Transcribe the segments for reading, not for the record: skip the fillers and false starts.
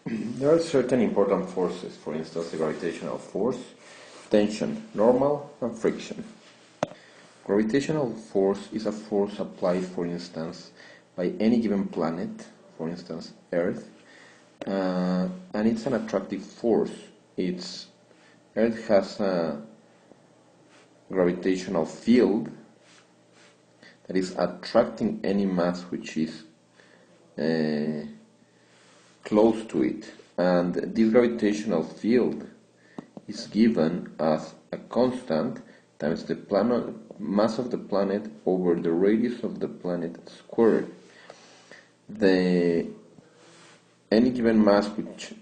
There are certain important forces, for instance, the gravitational force, tension, normal, and friction. Gravitational force is a force applied, for instance, by any given planet, for instance, Earth, and it's an attractive force. Earth has a gravitational field that is attracting any mass which is close to it, and this gravitational field is given as a constant times the mass of the planet over the radius of the planet squared. Any given mass which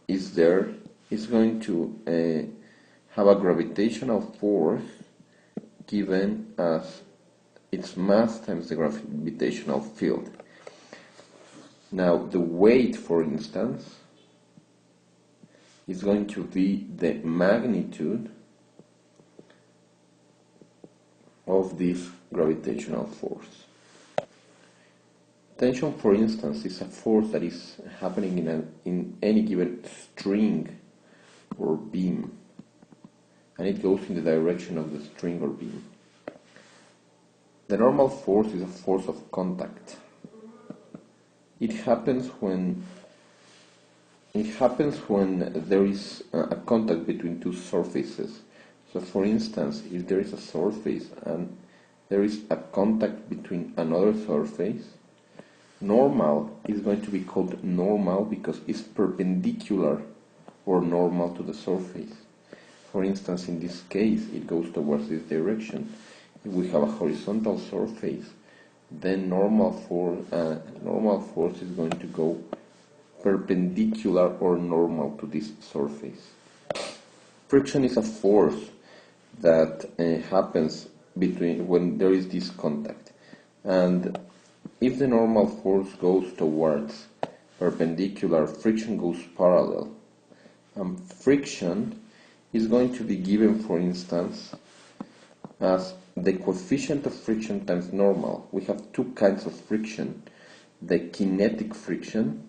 is there is going to have a gravitational force given as its mass times the gravitational field. Now the weight, for instance, is going to be the magnitude of this gravitational force. Tension, for instance, is a force that is happening in any given string or beam, and it goes in the direction of the string or beam. The normal force is a force of contact. It happens when there is a contact between two surfaces. So, for instance, if there is a surface and there is a contact between another surface, normal is going to be called normal because it's perpendicular or normal to the surface. For instance, in this case, it goes towards this direction. If we have a horizontal surface, then normal force is going to go perpendicular or normal to this surface. Friction is a force that happens when there is this contact, and if the normal force goes towards perpendicular, friction goes parallel, and friction is going to be given, for instance, as the coefficient of friction times normal. We have two kinds of friction: the kinetic friction,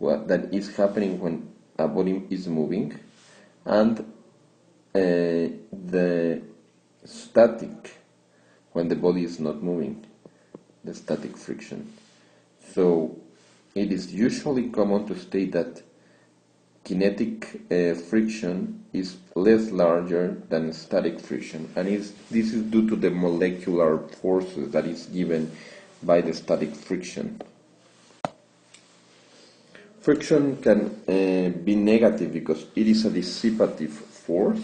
that is happening when a body is moving, and the static, when the body is not moving, the static friction. So it is usually common to state that kinetic friction is less larger than static friction, and this is due to the molecular forces that is given by the static friction. Friction can be negative because it is a dissipative force,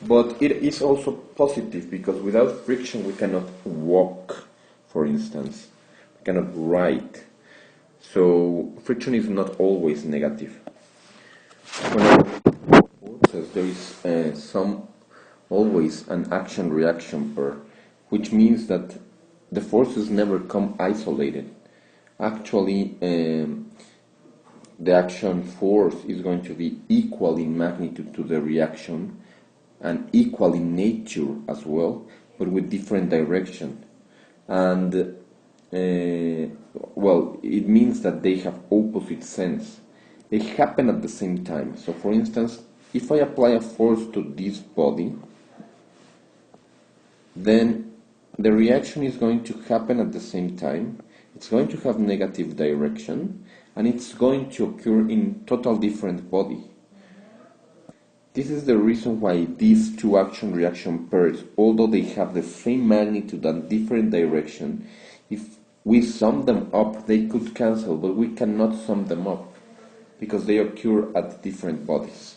but it is also positive because without friction we cannot walk, for instance, we cannot write. So friction is not always negative. Whenever forces, there is always an action-reaction pair, which means that the forces never come isolated. Actually, the action force is going to be equal in magnitude to the reaction and equal in nature as well, but with different direction. And it means that they have opposite sense. They happen at the same time. So, for instance, if I apply a force to this body, then the reaction is going to happen at the same time. It's going to have negative direction, and it's going to occur in total different body. This is the reason why these two action-reaction pairs, although they have the same magnitude and different direction, if we sum them up, they could cancel, but we cannot sum them up because they occur at different bodies.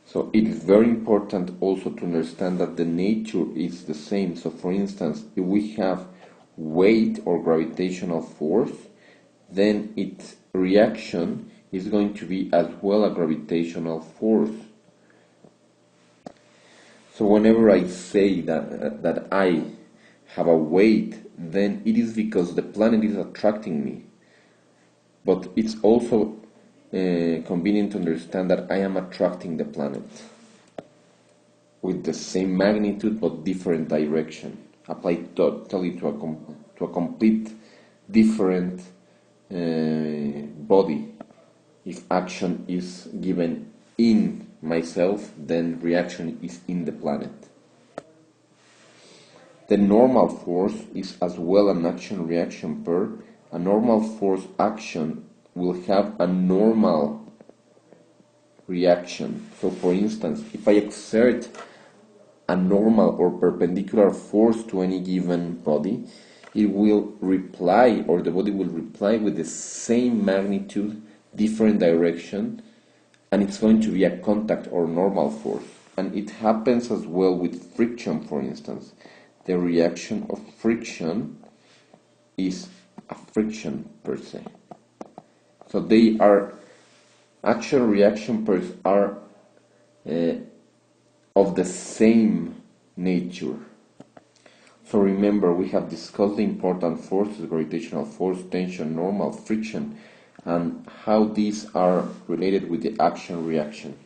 So it is very important also to understand that the nature is the same. So, for instance, if we have weight or gravitational force, then its reaction is going to be as well a gravitational force. So whenever I say that I have a weight, then it is because the planet is attracting me. But it's also convenient to understand that I am attracting the planet with the same magnitude but different direction, applied totally to a complete different body If action is given in myself, then reaction is in the planet. The normal force is as well an action-reaction pair. A normal force action will have a normal reaction. So for instance, if I exert a normal or perpendicular force to any given body, it will reply, or the body will reply with the same magnitude, different direction, and it's going to be a contact or normal force. And it happens as well with friction, for instance. The reaction of friction is a friction per se. So they are, action-reaction pairs are of the same nature. So remember, we have discussed the important forces: gravitational force, tension, normal, friction, and how these are related with the action-reaction.